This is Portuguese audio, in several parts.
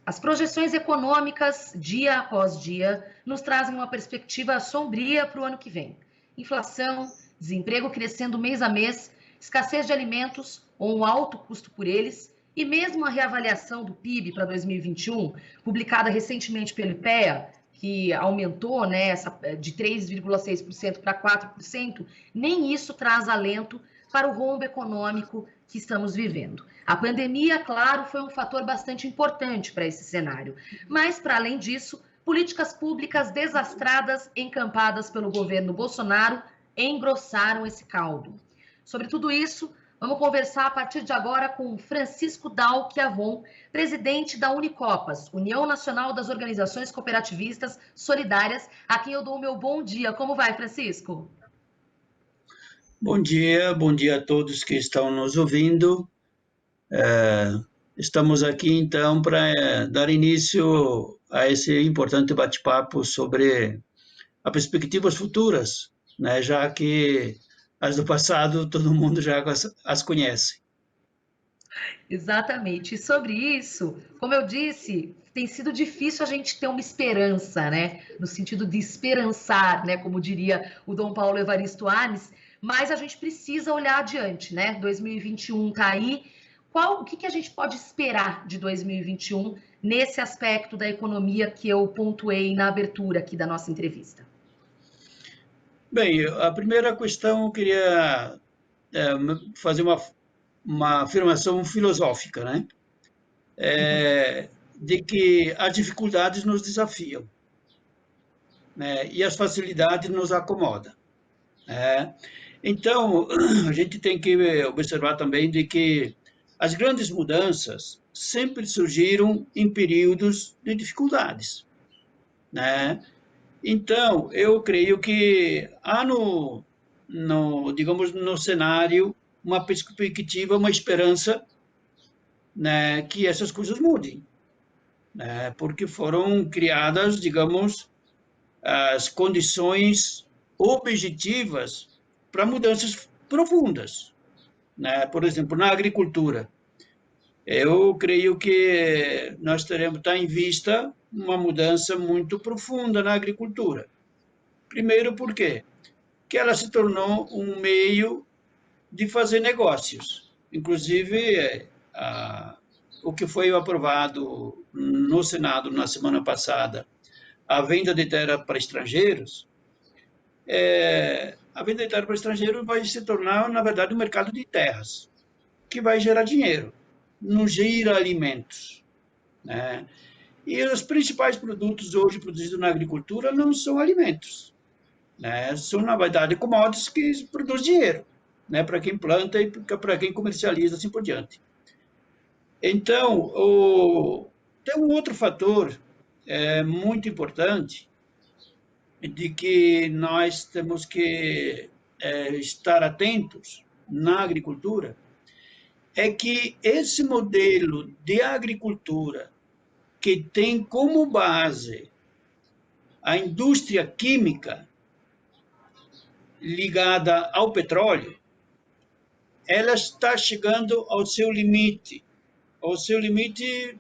As projeções econômicas, dia após dia, nos trazem uma perspectiva sombria para o ano que vem. Inflação, desemprego crescendo mês a mês, escassez de alimentos ou um alto custo por eles, e mesmo a reavaliação do PIB para 2021, publicada recentemente pelo IPEA, que aumentou, né, de 3,6% para 4%, nem isso traz alento para o rombo econômico que estamos vivendo. A pandemia, claro, foi um fator bastante importante para esse cenário, mas, para além disso, políticas públicas desastradas encampadas pelo governo Bolsonaro engrossaram esse caldo. Sobre tudo isso, vamos conversar a partir de agora com Francisco Dal Chiavon, presidente da Unicopas, União Nacional das Organizações Cooperativistas Solidárias, a quem eu dou o meu bom dia. Como vai, Francisco? Bom dia a todos que estão nos ouvindo. Estamos aqui então para dar início a esse importante bate-papo sobre as perspectivas futuras, né? Já que as do passado todo mundo já as conhece. Exatamente. E sobre isso, como eu disse, tem sido difícil a gente ter uma esperança, né? No sentido de esperançar, né? Como diria o Dom Paulo Evaristo Arnes, mas a gente precisa olhar adiante, né? 2021 está aí. O que a gente pode esperar de 2021 nesse aspecto da economia que eu pontuei na abertura aqui da nossa entrevista? Bem, a primeira questão eu queria fazer uma afirmação filosófica, né? De que as dificuldades nos desafiam, né? E as facilidades nos acomodam, né? Então, a gente tem que observar também de que as grandes mudanças sempre surgiram em períodos de dificuldades, né? Então, eu creio que há digamos, no cenário, uma perspectiva, uma esperança, né, que essas coisas mudem, né, porque foram criadas, digamos, as condições objetivas para mudanças profundas, né? Por exemplo, na agricultura, eu creio que nós teremos tá em vista uma mudança muito profunda na agricultura. Primeiro, por quê? Que ela se tornou um meio de fazer negócios. Inclusive, o que foi aprovado no Senado na semana passada, a venda de terra para estrangeiros, a venda de terra para estrangeiros vai se tornar, na verdade, um mercado de terras, que vai gerar dinheiro, não gira alimentos, né? E os principais produtos hoje produzidos na agricultura não são alimentos, né? São, na verdade, commodities que produzem dinheiro, né? Para quem planta e para quem comercializa, assim por diante. Então, tem um outro fator muito importante de que nós temos que estar atentos na agricultura, é que esse modelo de agricultura que tem como base a indústria química ligada ao petróleo, ela está chegando ao seu limite,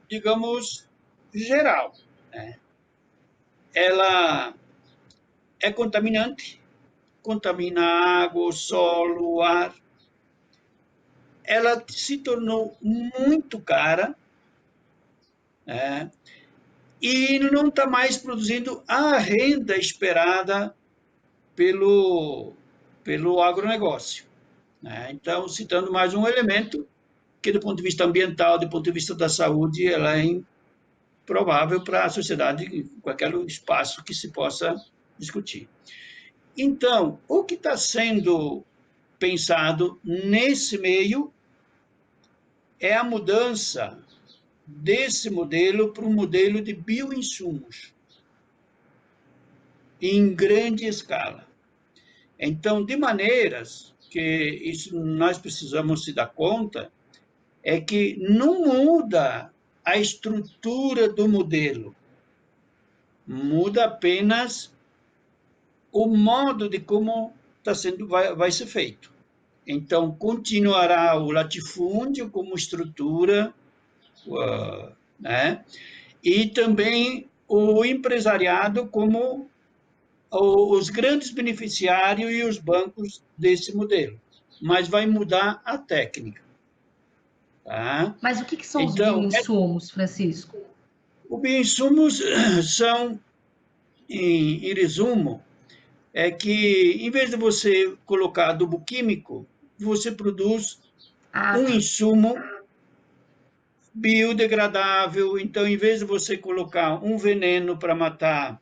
digamos, geral, né? Ela é contaminante, contamina a água, o solo, o ar. Ela se tornou muito cara, né? E não está mais produzindo a renda esperada pelo agronegócio, né? Então, citando mais um elemento que, do ponto de vista ambiental, do ponto de vista da saúde, ela é improvável para a sociedade em qualquer espaço que se possa discutir. Então, o que está sendo pensado nesse meio é a mudança desse modelo para um modelo de bioinsumos em grande escala. Então, de maneiras que isso nós precisamos se dar conta, é que não muda a estrutura do modelo, muda apenas o modo de como vai ser feito. Então, continuará o latifúndio como estrutura, né? e também o empresariado como os grandes beneficiários e os bancos desse modelo. Mas vai mudar a técnica. Tá? Mas o que são os Então, bioinsumos, Francisco? os bioinsumos são, em resumo, é que, em vez de você colocar adubo químico, você produz Ah, um tá. insumo biodegradável. Então, em vez de você colocar um veneno para matar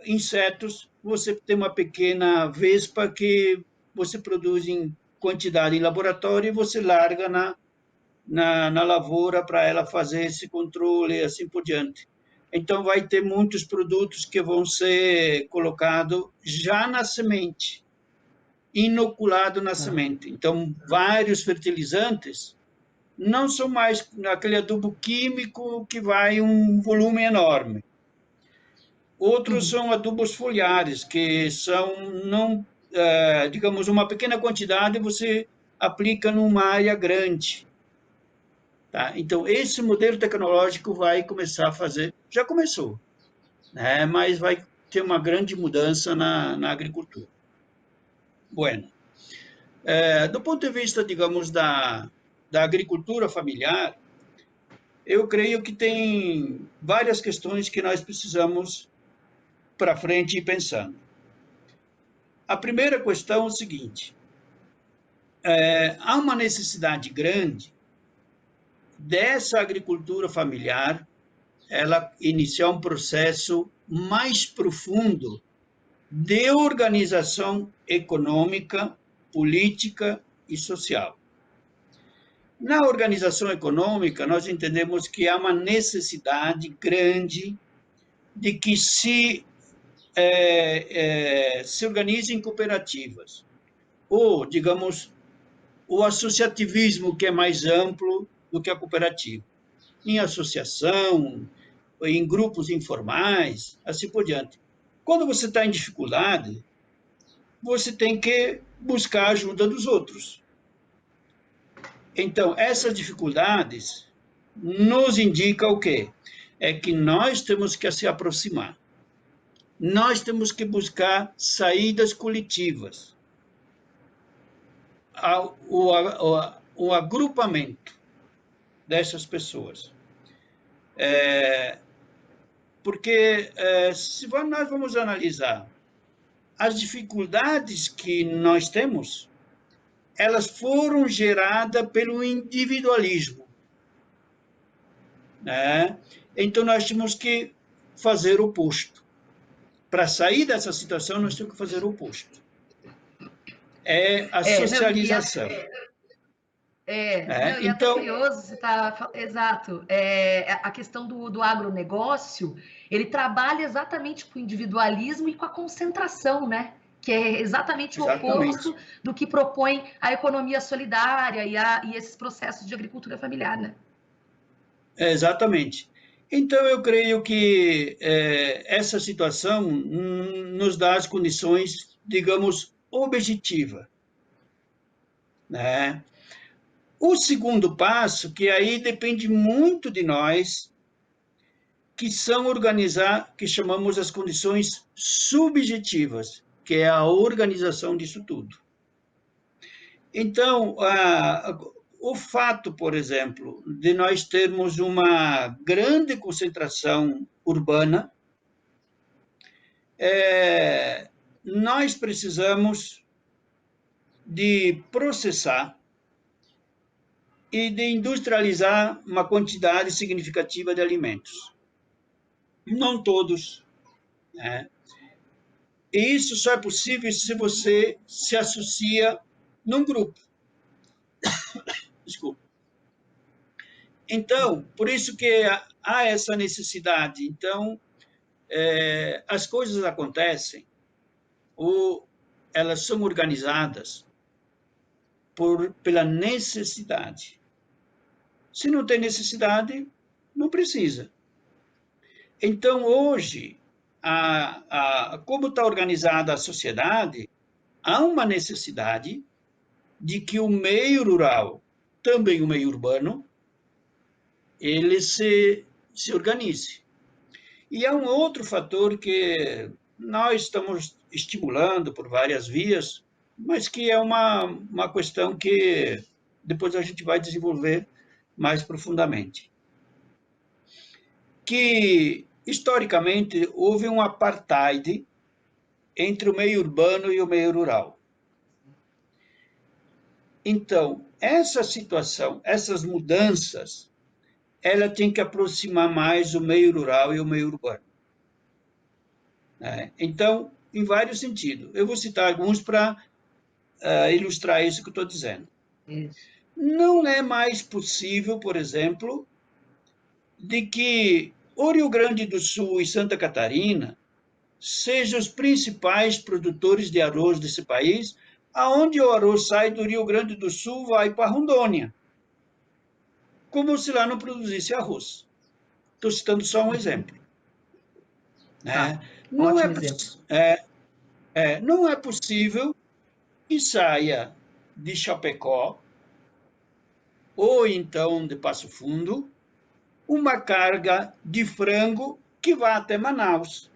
insetos, você tem uma pequena vespa que você produz em quantidade em laboratório e você larga na lavoura para ela fazer esse controle e assim por diante. Então, vai ter muitos produtos que vão ser colocados já na semente, inoculado na Tá. semente. Então, vários fertilizantes não são mais aquele adubo químico que vai um volume enorme. Outros Uhum. são adubos foliares, que são, não, digamos, uma pequena quantidade você aplica numa área grande. Tá? Então, esse modelo tecnológico vai começar a fazer, já começou, né? Mas vai ter uma grande mudança na agricultura. Bueno, do ponto de vista, digamos, da agricultura familiar, eu creio que tem várias questões que nós precisamos para frente ir pensando. A primeira questão é o seguinte: há uma necessidade grande dessa agricultura familiar ela iniciar um processo mais profundo de organização econômica, política e social. Na organização econômica, nós entendemos que há uma necessidade grande de que se organizem cooperativas, ou, digamos, o associativismo, que é mais amplo do que a cooperativa, em associação, em grupos informais, assim por diante. Quando você está em dificuldade, você tem que buscar a ajuda dos outros. Então, essas dificuldades nos indicam o quê? É que nós temos que se aproximar. Nós temos que buscar saídas coletivas. O agrupamento dessas pessoas. Porque se nós vamos analisar as dificuldades que nós temos, elas foram geradas pelo individualismo, né? Então, nós temos que fazer o oposto. Para sair dessa situação, nós temos que fazer o oposto. É a Não, socialização. Né? não, e até Então, curioso, você está, exato, a questão do agronegócio, ele trabalha exatamente com o individualismo e com a concentração, né? Que é exatamente o exatamente. oposto do que propõe a economia solidária e esses processos de agricultura familiar, né? Exatamente. Então, eu creio que essa situação nos dá as condições, digamos, objetivas. Né? O segundo passo, que aí depende muito de nós, que são organizar, que chamamos as condições subjetivas, que é a organização disso tudo. Então, o fato, por exemplo, de nós termos uma grande concentração urbana, nós precisamos de processar e de industrializar uma quantidade significativa de alimentos. Não todos, né? E isso só é possível se você se associa num grupo. Desculpa. Então, por isso que há essa necessidade. Então, as coisas acontecem ou elas são organizadas pela necessidade. Se não tem necessidade, não precisa. Então, hoje, como está organizada a sociedade, há uma necessidade de que o meio rural, também o meio urbano, ele se se organize. E há um outro fator que nós estamos estimulando por várias vias, mas que é uma questão que depois a gente vai desenvolver mais profundamente. Que, historicamente, houve um apartheid entre o meio urbano e o meio rural. Então, essa situação, essas mudanças, ela tem que aproximar mais o meio rural e o meio urbano. Então, em vários sentidos. Eu vou citar alguns para ilustrar isso que eu estou dizendo. Isso. Não é mais possível, por exemplo, de que o Rio Grande do Sul e Santa Catarina sejam os principais produtores de arroz desse país, aonde o arroz sai do Rio Grande do Sul vai para Rondônia, como se lá não produzisse arroz. Estou citando só um exemplo. Tá. Não, Ótimo exemplo. não é possível que saia de Chapecó ou então de Passo Fundo uma carga de frango que vá até Manaus.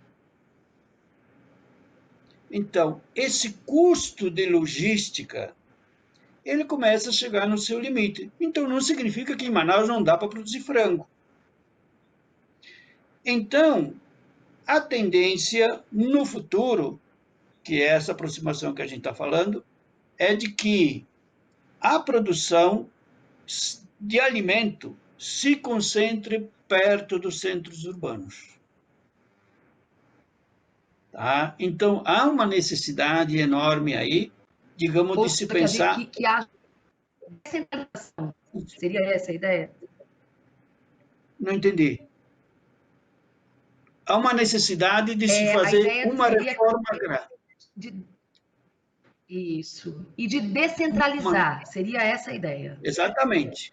Então, esse custo de logística, ele começa a chegar no seu limite. Então, não significa que em Manaus não dá para produzir frango. Então, a tendência no futuro, que é essa aproximação que a gente está falando, é de que a produção de alimento se concentre perto dos centros urbanos. Tá? Então, há uma necessidade enorme aí, digamos, de se pensar... Que há descentralização. Seria essa a ideia? Não entendi. Há uma necessidade de se fazer uma reforma agrária. Isso. E de descentralizar. Seria essa a ideia. Exatamente.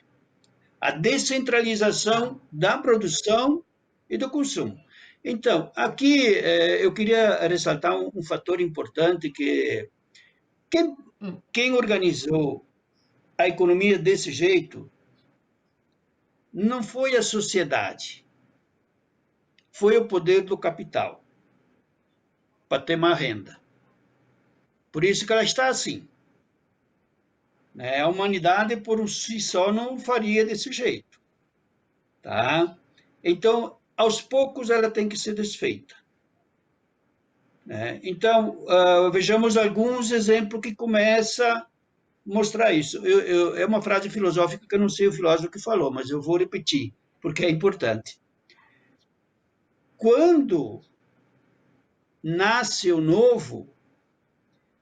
A descentralização da produção e do consumo. Então, aqui eu queria ressaltar um fator importante que quem organizou a economia desse jeito não foi a sociedade, foi o poder do capital, para ter mais renda. Por isso que ela está assim. A humanidade, por si só, não faria desse jeito. Tá? Então, aos poucos, ela tem que ser desfeita. Então, vejamos alguns exemplos que começam a mostrar isso. É uma frase filosófica que eu não sei o filósofo que falou, mas eu vou repetir, porque é importante. Quando nasce o novo,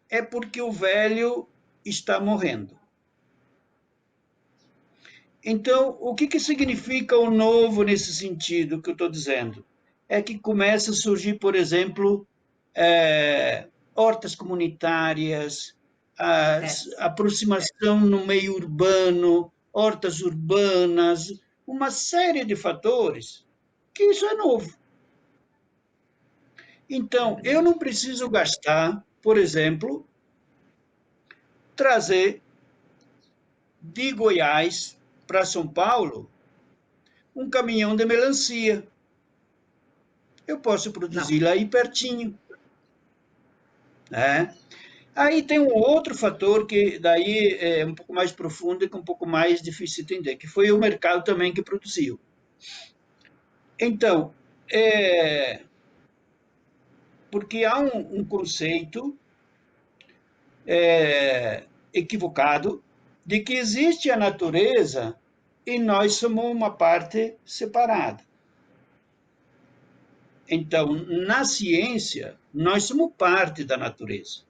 é porque o velho está morrendo. Então, o que significa o novo nesse sentido que eu estou dizendo? É que começa a surgir, por exemplo, hortas comunitárias, aproximação no meio urbano, hortas urbanas, uma série de fatores que isso é novo. Então, eu não preciso gastar, por exemplo, trazer de Goiás para São Paulo um caminhão de melancia. Eu posso produzir lá aí pertinho. Aí tem um outro fator que daí é um pouco mais profundo e que é um pouco mais difícil de entender, que foi o mercado também que produziu. Então, porque há um conceito equivocado de que existe a natureza e nós somos uma parte separada. Então, na ciência, nós somos parte da natureza.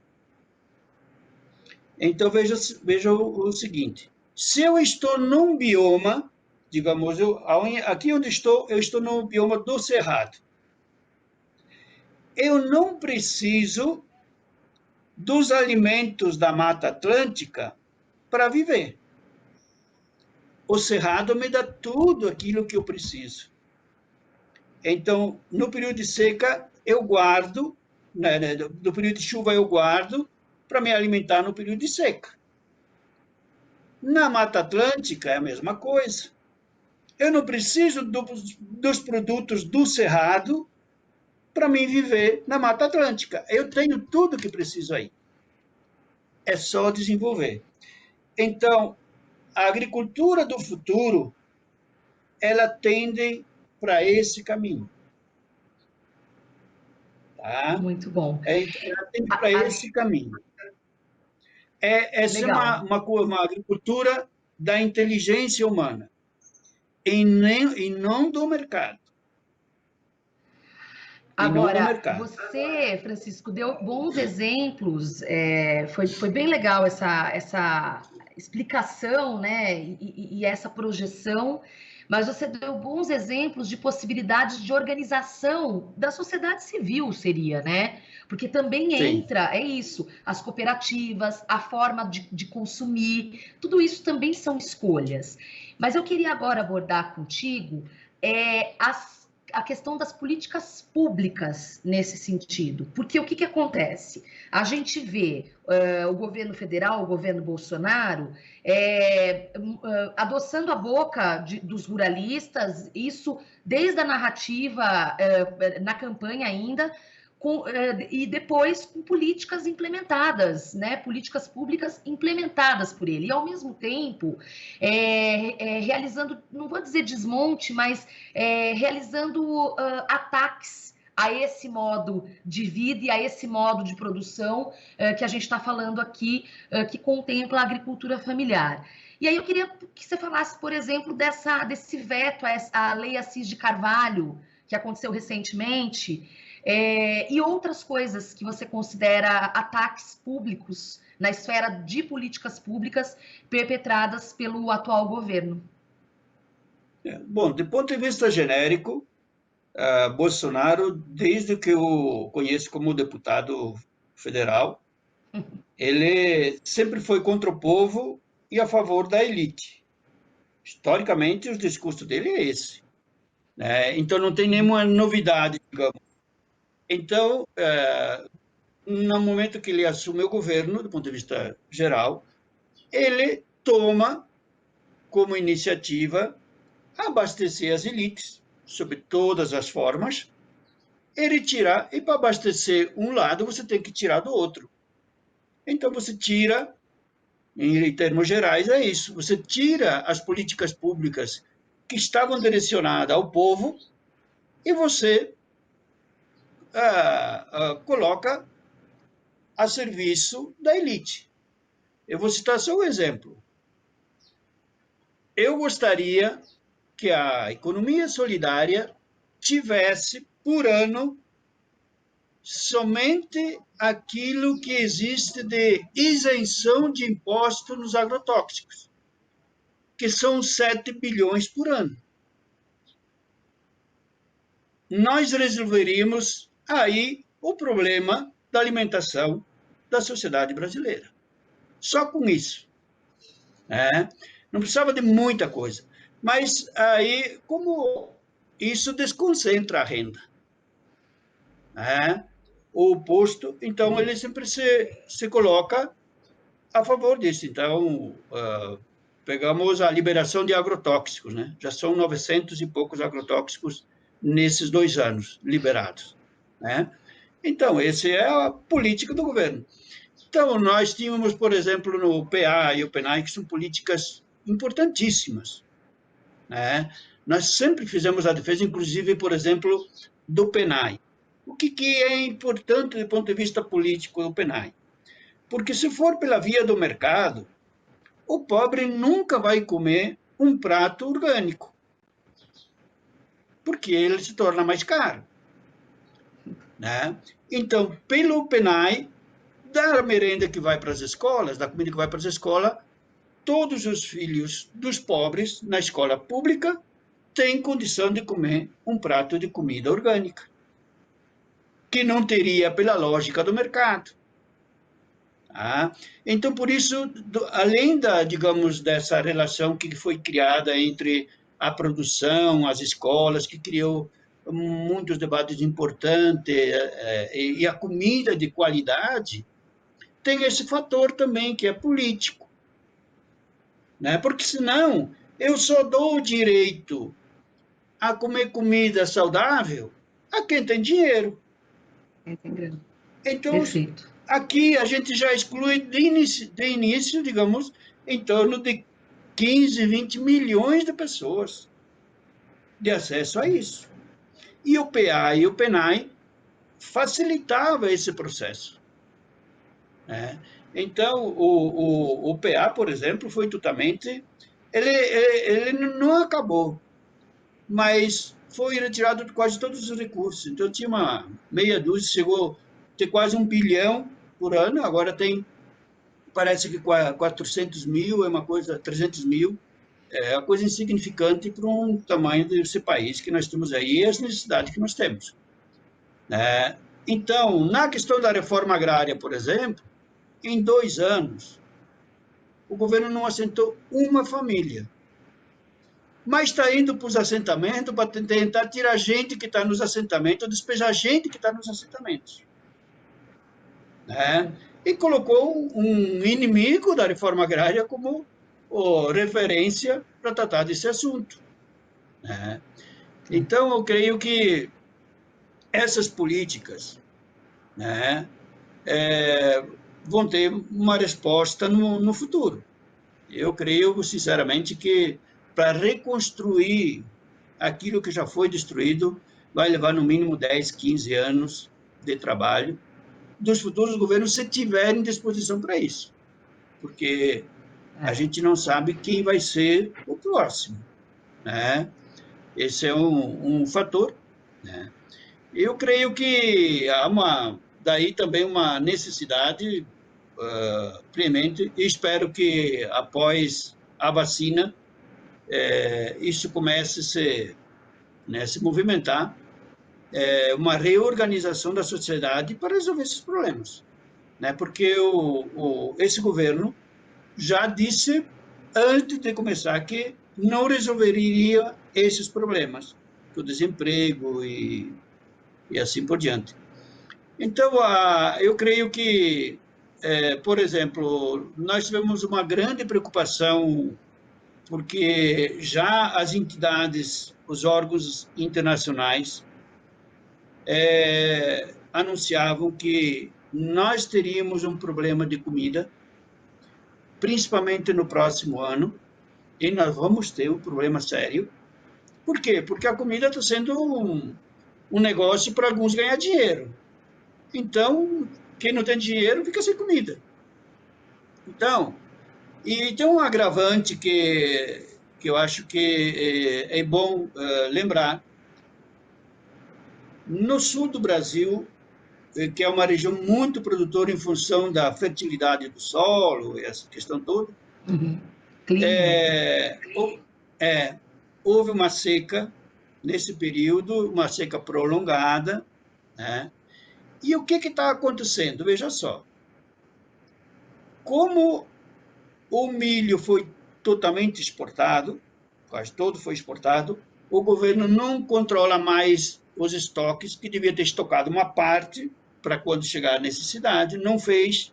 Então, veja o seguinte, se eu estou num bioma, digamos, aqui onde eu estou no bioma do Cerrado, eu não preciso dos alimentos da Mata Atlântica para viver. O Cerrado me dá tudo aquilo que eu preciso. Então, no período de seca, eu guardo, no período de chuva, eu guardo para me alimentar no período de seca. Na Mata Atlântica é a mesma coisa. Eu não preciso dos produtos do Cerrado para mim viver na Mata Atlântica. Eu tenho tudo que preciso aí. É só desenvolver. Então, a agricultura do futuro, ela tende para esse caminho. Tá? Muito bom. Ela tende para esse caminho. Essa é Legal. uma agricultura da inteligência humana e não do mercado. Agora, você, Francisco, deu bons exemplos, foi bem legal essa explicação, né, e essa projeção, mas você deu bons exemplos de possibilidades de organização da sociedade civil, seria, né? Porque também Sim. entra, é isso, as cooperativas, a forma de consumir, tudo isso também são escolhas. Mas eu queria agora abordar contigo a questão das políticas públicas nesse sentido. Porque o que acontece? A gente vê o governo federal, o governo Bolsonaro, adoçando a boca dos ruralistas, isso desde a narrativa, na campanha ainda, e depois com políticas implementadas, né? Políticas públicas implementadas por ele. E, ao mesmo tempo, realizando, não vou dizer desmonte, mas realizando ataques a esse modo de vida e a esse modo de produção que a gente está falando aqui, que contempla a agricultura familiar. E aí eu queria que você falasse, por exemplo, desse veto à Lei Assis de Carvalho, que aconteceu recentemente, e outras coisas que você considera ataques públicos na esfera de políticas públicas perpetradas pelo atual governo. Bom, do ponto de vista genérico, Bolsonaro, desde que eu conheço como deputado federal, ele sempre foi contra o povo e a favor da elite. Historicamente, o discurso dele é esse. Né? Então, não tem nenhuma novidade, digamos. Então, no momento que ele assume o governo, do ponto de vista geral, ele toma como iniciativa abastecer as elites, sob todas as formas, e retirar, e para abastecer um lado, você tem que tirar do outro. Então, você tira, em termos gerais, é isso, você tira as políticas públicas que estavam direcionadas ao povo e você coloca a serviço da elite. Eu vou citar só um exemplo. Eu gostaria que a economia solidária tivesse, por ano, somente aquilo que existe de isenção de imposto nos agrotóxicos, que são 7 bilhões por ano. Nós resolveríamos aí o problema da alimentação da sociedade brasileira. Só com isso. Né? Não precisava de muita coisa. Mas aí, como isso desconcentra a renda. Né? O posto, então, ele sempre se coloca a favor disso. Então, pegamos a liberação de agrotóxicos, né? Já são 900 e poucos agrotóxicos nesses 2 anos liberados. Né? Então, essa é a política do governo. Então, nós tínhamos, por exemplo, no PA e o PENAI, que são políticas importantíssimas. Né? Nós sempre fizemos a defesa, inclusive, por exemplo, do PENAI. O que é importante do ponto de vista político do PENAI? Porque se for pela via do mercado, o pobre nunca vai comer um prato orgânico, porque ele se torna mais caro. Né? Então, pelo PENAI, da merenda que vai para as escolas, da comida que vai para as escolas, todos os filhos dos pobres na escola pública têm condição de comer um prato de comida orgânica, que não teria pela lógica do mercado. Tá? Então, por isso, além digamos, dessa relação que foi criada entre a produção, as escolas, que criou muitos debates importantes, e a comida de qualidade, tem esse fator também, que é político. Né? Porque, senão, Eu só dou o direito a comer comida saudável a quem tem dinheiro. Entendeu? Então, Perfeito. aqui a gente já exclui de início, digamos, em torno de 15, 20 milhões de pessoas de acesso a isso. E o PA e o PNAE facilitava esse processo. Né? Então, o PA, por exemplo, foi totalmente... Ele não acabou, mas foi retirado de quase todos os recursos. Então, tinha uma meia dúzia, chegou a ter quase 1 bilhão por ano, agora tem, parece que 400 mil, é uma coisa, 300 mil, é uma coisa insignificante para um tamanho desse país que nós temos aí e as necessidades que nós temos. Né? Então, na questão da reforma agrária, por exemplo, em 2 anos, o governo não assentou uma família, mas está indo para os assentamentos para tentar tirar gente que está nos assentamentos, despejar gente que está nos assentamentos. Né? E colocou um inimigo da reforma agrária como referência para tratar desse assunto. Né? Então, eu creio que essas políticas, né, vão ter uma resposta no futuro. Eu creio, sinceramente, que para reconstruir aquilo que já foi destruído, vai levar no mínimo 10, 15 anos de trabalho dos futuros governos, se tiverem disposição para isso. Porque a gente não sabe quem vai ser o próximo. Né? Esse é um fator. Né? Eu creio que há daí também uma necessidade premente, e espero que após a vacina isso comece se movimentar, uma reorganização da sociedade para resolver esses problemas. Né? Porque esse governo já disse, antes de começar, que não resolveria esses problemas, o desemprego e assim por diante. Então, eu creio que, por exemplo, nós tivemos uma grande preocupação porque já as entidades, os órgãos internacionais anunciavam que nós teríamos um problema de comida, principalmente no próximo ano, e nós vamos ter um problema sério. Por quê? Porque a comida está sendo um negócio para alguns ganhar dinheiro. Então, quem não tem dinheiro fica sem comida. Então, e tem um agravante que eu acho que é bom lembrar. No sul do Brasil, que é uma região muito produtora em função da fertilidade do solo, essa questão toda, Uhum. Clima. Houve uma seca nesse período, uma seca prolongada, né? E o que está acontecendo? Veja só, como o milho foi totalmente exportado, quase todo foi exportado, o governo não controla mais os estoques, que devia ter estocado uma parte para quando chegar a necessidade, não fez.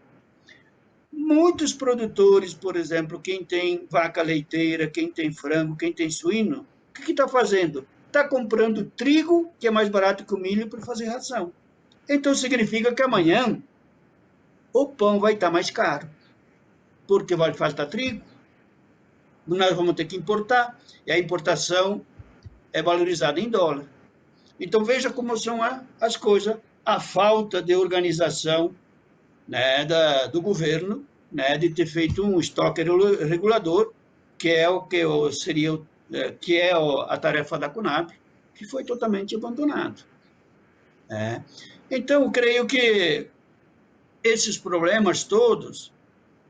Muitos produtores, por exemplo, quem tem vaca leiteira, quem tem frango, quem tem suíno, o que está fazendo? Está comprando trigo, que é mais barato que o milho, para fazer ração. Então, significa que amanhã o pão vai estar mais caro, porque vai faltar trigo, nós vamos ter que importar, e a importação é valorizada em dólar. Então, veja como são as coisas, a falta de organização, né, do governo, né, de ter feito um estoque regulador, que é o que seria que é a tarefa da Conab, que foi totalmente abandonado. Né? Então, eu creio que esses problemas todos,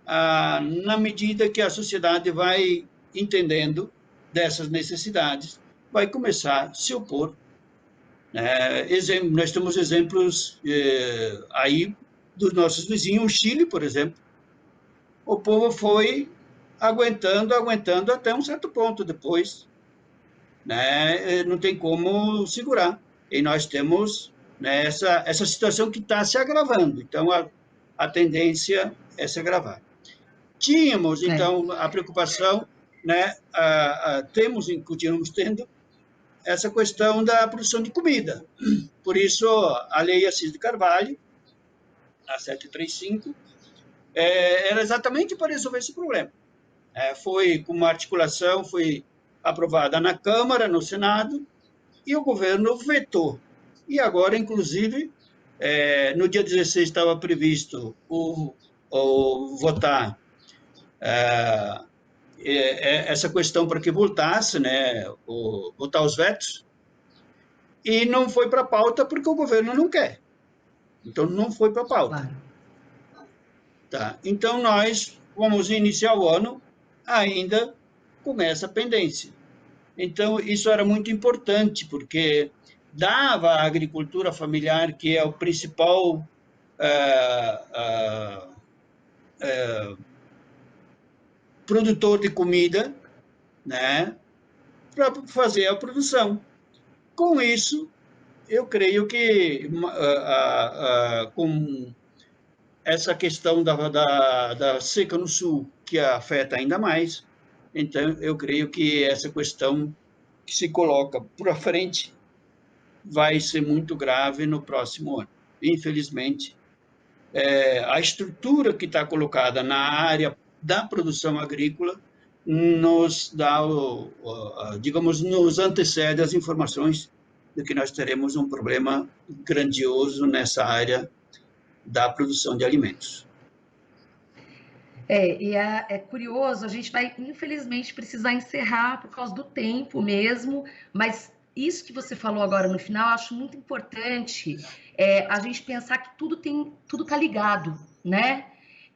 na medida que a sociedade vai entendendo dessas necessidades, vai começar a se opor. Nós temos exemplos aí dos nossos vizinhos, o Chile, por exemplo. O povo foi aguentando até um certo ponto. Depois, né, não tem como segurar. E nós temos, né, essa situação que está se agravando. Então, a tendência é se agravar. Tínhamos, então, a preocupação né, temos e continuamos tendo essa questão da produção de comida. Por isso, a Lei Assis de Carvalho, a 735, era exatamente para resolver esse problema. Foi com uma articulação, foi aprovada na Câmara, no Senado, e o governo vetou. E agora, inclusive, no dia 16 estava previsto votar essa questão para que voltasse, né, votar os vetos, e não foi para a pauta porque o governo não quer. Então, não foi para a pauta. Claro. Tá. Então, nós vamos iniciar o ano ainda com essa pendência. Então, isso era muito importante, porque dava à agricultura familiar, que é o principal produtor de comida, né, para fazer a produção. Com isso, eu creio que com essa questão da seca no sul, que afeta ainda mais, então eu creio que essa questão que se coloca para frente vai ser muito grave no próximo ano. Infelizmente, a estrutura que está colocada na área da produção agrícola nos dá, digamos, nos antecede as informações de que nós teremos um problema grandioso nessa área da produção de alimentos. E é curioso, a gente vai, infelizmente, precisar encerrar por causa do tempo mesmo, mas isso que você falou agora no final, eu acho muito importante a gente pensar que tudo está ligado, né?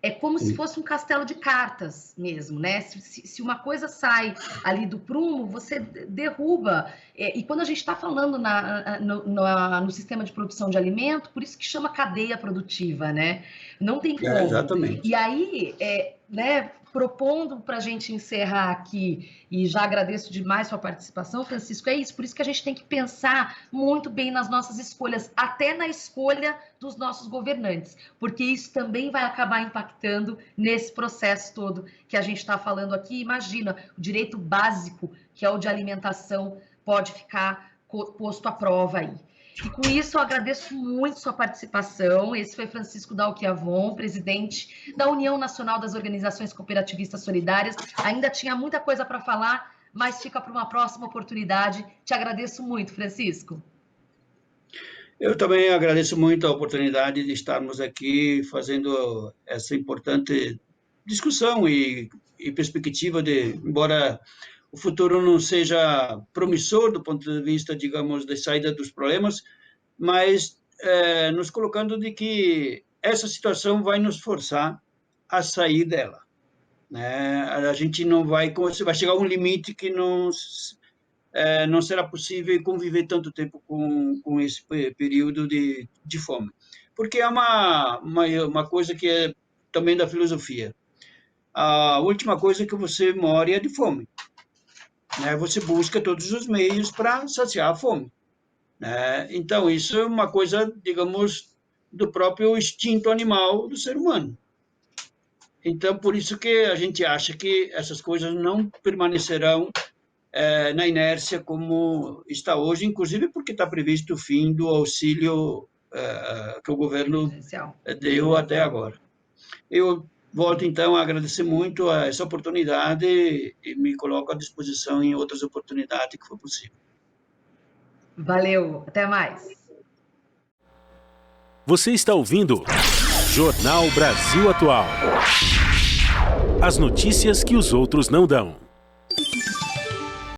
É como se fosse um castelo de cartas mesmo, né? Se uma coisa sai ali do prumo, você derruba. E quando a gente está falando no sistema de produção de alimento, por isso que chama cadeia produtiva, né? Não tem como. Exatamente. E aí, né, propondo para a gente encerrar aqui, e já agradeço demais sua participação, Francisco, é isso, por isso que a gente tem que pensar muito bem nas nossas escolhas, até na escolha dos nossos governantes, porque isso também vai acabar impactando nesse processo todo que a gente está falando aqui. Imagina, o direito básico, que é o de alimentação, pode ficar posto à prova aí. E com isso, eu agradeço muito sua participação. Esse foi Francisco Dalquiavon, presidente da União Nacional das Organizações Cooperativistas Solidárias. Ainda tinha muita coisa para falar, mas fica para uma próxima oportunidade. Te agradeço muito, Francisco. Eu também agradeço muito a oportunidade de estarmos aqui fazendo essa importante discussão e perspectiva embora o futuro não seja promissor do ponto de vista, digamos, de saída dos problemas, mas nos colocando de que essa situação vai nos forçar a sair dela, né? A gente não vai chegar a um limite que não será possível conviver tanto tempo com esse período de fome, porque é uma coisa que é também da filosofia. A última coisa que você morre é de fome. Você busca todos os meios para saciar a fome. Então, isso é uma coisa, digamos, do próprio instinto animal do ser humano. Então, por isso que a gente acha que essas coisas não permanecerão na inércia como está hoje, inclusive porque está previsto o fim do auxílio que o governo deu até agora. Eu volto, então, a agradecer muito essa oportunidade e me coloco à disposição em outras oportunidades que for possível. Valeu, até mais. Você está ouvindo Jornal Brasil Atual. As notícias que os outros não dão.